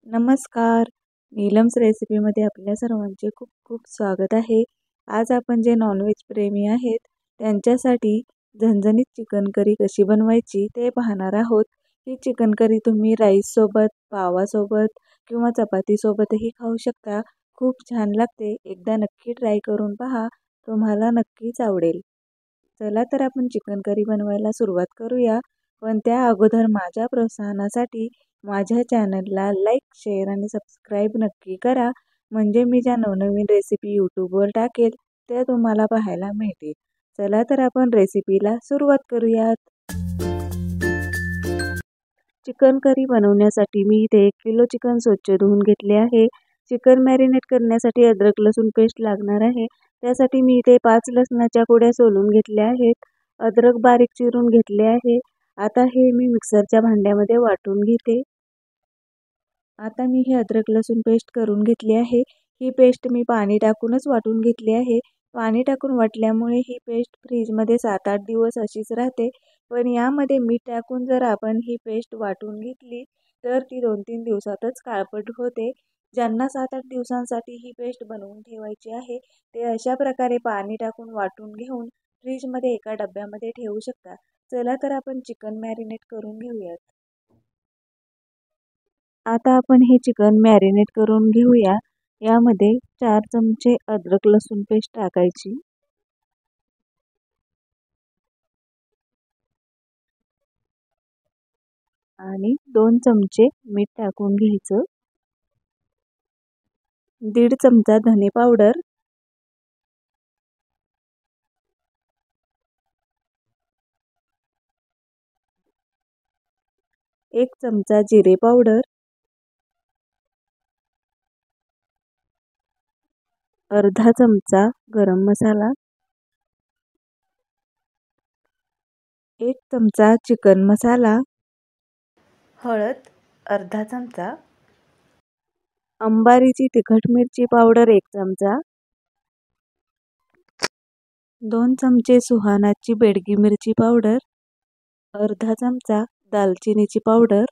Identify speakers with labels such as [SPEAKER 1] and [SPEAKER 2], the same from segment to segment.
[SPEAKER 1] नमस्कार. नीलम्स रेसिपीमध्ये आपल्या सर्वांचे खूप खूप स्वागत आहे. आज आपण जे नॉनव्हेज प्रेमी आहेत त्यांच्यासाठी झणझणीत चिकन करी कशी बनवायची ते पाहणार आहोत. ही चिकन करी तुम्ही राईससोबत, पावासोबत किंवा चपातीसोबतही खाऊ शकता. खूप छान लागते. एकदा नक्की ट्राय करून पहा. तुम्हाला नक्कीच आवडेल. चला तर आपण चिकन करी बनवायला सुरुवात करूया. पण त्या अगोदर माझ्या प्रोत्साहनासाठी माझ्या चॅनलला लाईक, शेअर आणि सबस्क्राईब नक्की करा. म्हणजे मी ज्या नवनवीन रेसिपी यूट्यूबवर टाकेल त्या तुम्हाला पाहायला मिळतील. चला तर आपण रेसिपीला सुरुवात करूयात. चिकन करी बनवण्यासाठी मी इथे 1 किलो चिकन स्वच्छ धुवून घेतले आहे. चिकन मॅरिनेट करण्यासाठी अद्रक लसूण पेस्ट लागणार आहे. त्यासाठी मी इथे 5 लसणाच्या कुड्या सोलून घेतल्या आहेत. अद्रक बारीक चिरून घेतले आहे. आता हे मी मिक्सरच्या भांड्यामध्ये वाटून घेते. आता मी हे अद्रक लसूण पेस्ट करून घेतली आहे. ही पेस्ट मी पाणी टाकूनच वाटून घेतली आहे. पाणी टाकून वाटल्यामुळे ही पेस्ट फ्रीजमध्ये 7-8 दिवस अशीच राहते. पण यामध्ये मीठ टाकून जर आपण ही पेस्ट वाटून घेतली तर ती 2-3 दिवसातच काळपट होते. ज्यांना 7-8 दिवसांसाठी ही पेस्ट बनवून ठेवायची आहे ते अशा प्रकारे पाणी टाकून वाटून घेऊन फ्रीजमध्ये एका डब्यामध्ये ठेवू शकता. चला तर आपण चिकन मॅरिनेट करून घेऊयात. आता आपण हे चिकन मॅरिनेट करून घेऊया. यामध्ये 4 चमचे अद्रक लसूण पेस्ट टाकायची. आणि 2 चमचे मीठ टाकून घ्यायचं. 1.5 चमचा धने पावडर, 1 चमचा जिरे पावडर, अर्धा चमचा गरम मसाला, 1 चमचा चिकन मसाला, हळद अर्धा चमचा, अंबारीची तिखट मिरची पावडर 1 चमचा, 2 चमचे सुहानाची बेडगी मिरची पावडर, अर्धा चमचा दालचिनीची पावडर,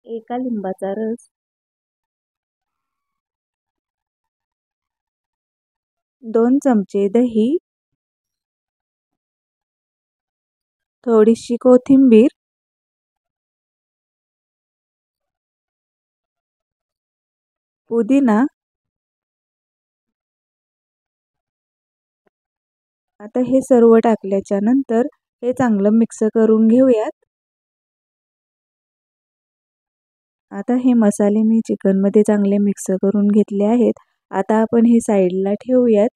[SPEAKER 1] 1 लिंबाचा रस, 2 चमचे दही, थोडीशी कोथिंबीर, पुदिना. आता हे सर्व टाकल्याच्या नंतर हे चांगलं मिक्स करून घेऊयात. आता हे मसाले मी चिकनमध्ये चांगले मिक्स करून घेतले आहेत. आता आपण हे साईडला ठेवूयात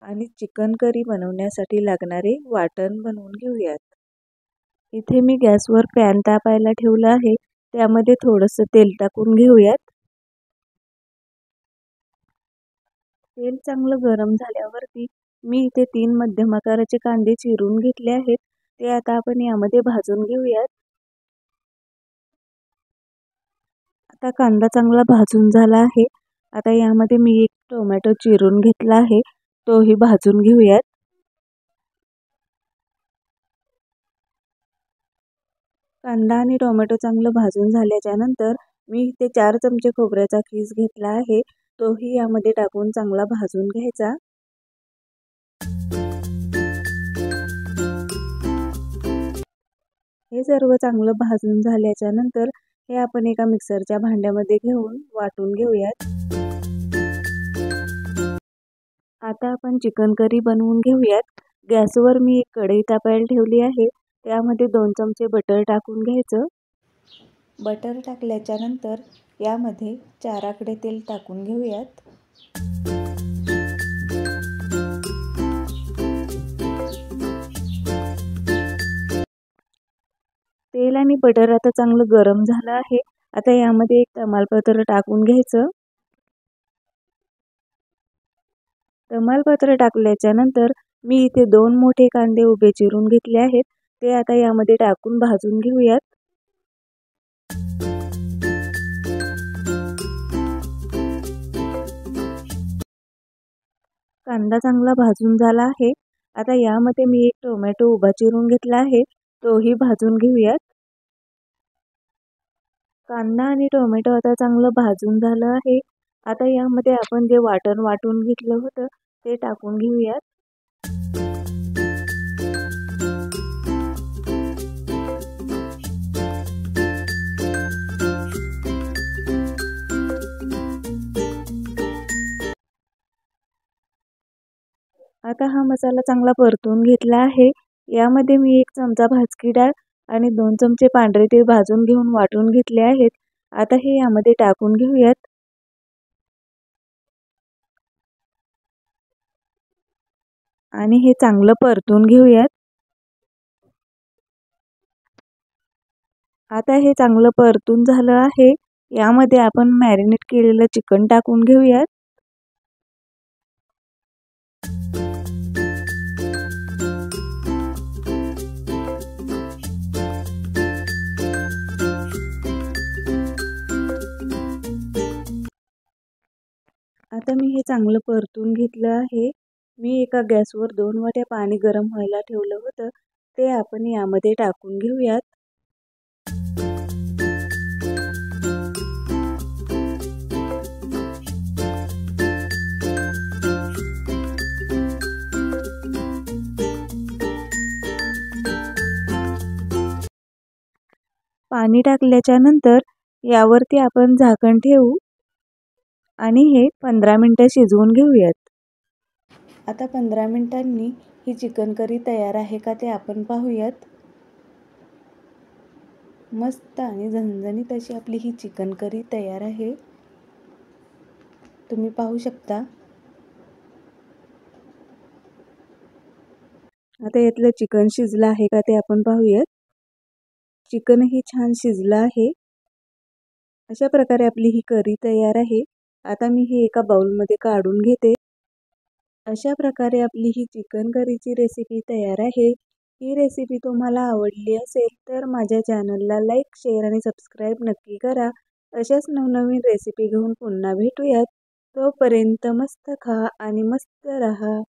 [SPEAKER 1] आणि चिकन करी बनवण्यासाठी लागणारे वाटण बनवून घेऊयात. इथे मी गॅसवर पॅन तापायला ठेवला आहे. त्यामध्ये थोडंसं तेल टाकून घेऊयात. तेल चांगलं गरम झाल्यावरती मी इथे 3 मध्यम आकाराचे कांदे चिरून घेतले आहेत. ते आता आपण यामध्ये भाजून घेऊयात. आता कांदा चांगला भाजून झाला आहे. आता यामध्ये मी 1 टोमॅटो चिरून घेतला आहे. तोही भाजून घेऊयात. कांदा आणि टोमॅटो चांगलं भाजून झाल्याच्या नंतर मी इथे 4 चमचे खोबऱ्याचा खीस घेतला आहे. तोही यामध्ये टाकून चांगला भाजून घ्यायचा. हे सर्व चांगलं भाजून झाल्याच्या नंतर हे आपण एका मिक्सरच्या भांड्यामध्ये घेऊन वाटून घेऊयात. आता आपण चिकन करी बनवून घेऊयात. गॅसवर मी एक कढई तापायला ठेवली आहे. त्यामध्ये 2 चमचे बटर टाकून घ्यायचं. बटर टाकल्याच्या नंतर यामध्ये 4 आकडे तेल टाकून घेऊयात. तेल आणि बटर आता चांगलं गरम झालं आहे. आता यामध्ये 1 तमालपत्र टाकून घ्यायचं. तमालपत्र टाकल्याच्या नंतर मी इथे 2 मोठे कांदे उभे चिरून घेतले आहेत. ते आता यामध्ये टाकून भाजून घेऊयात. कांदा चांगला भाजून झाला आहे. आता यामध्ये मी 1 टोमॅटो उभा चिरून घेतला आहे. तोही भाजून घेऊयात. कांदा आणि टोमॅटो आता चांगलं भाजून झालं आहे. आता यामध्ये आपण जे वाटण वाटून घेतलं होतं ते टाकून घेऊयात. आता हा मसाला चांगला परतून घेतला आहे. यामध्ये मी 1 चमचा भाजकी डाळ आणि 2 चमचे पांढरे तीळ भाजून घेऊन वाटून घेतले आहेत. आता हे यामध्ये टाकून घेऊयात. आणि हे चांगलं परतून घेऊयात. आता हे चांगलं परतून झालं आहे. यामध्ये आपण मॅरिनेट केलेलं चिकन टाकून घेऊयात. आता मी हे चांगलं परतून घेतलं आहे. मी एका गॅसवर 2 वाट्या पाणी गरम व्हायला ठेवलं होतं. ते आपण यामध्ये टाकून घेऊयात. पाणी टाकल्याच्या नंतर यावरती आपण झाकण ठेवू आणि हे 15 मिनिटं शिजवून घेऊयात. आता 15 मिनिटांनी ही चिकन करी तयार आहे का ते आपण पाहूयात. मस्त आणि झणझणीत अशी आपली ही चिकन करी तयार आहे. तुम्ही पाहू शकता. आता यातलं चिकन शिजलं आहे का ते आपण पाहूयात. चिकनही छान शिजलं आहे. अशा प्रकारे आपली ही करी तयार आहे. आता मी ही एका बाउलमध्ये काढून घेते. अशा प्रकारे आपली ही चिकन करीची रेसिपी तयार आहे. ही रेसिपी तुम्हाला आवडली असेल तर माझ्या चॅनलला लाईक, शेअर आणि सबस्क्राईब नक्की करा. अशाच नवनवीन रेसिपी घेऊन पुन्हा भेटूयात. तोपर्यंत मस्त खा आणि मस्त रहा.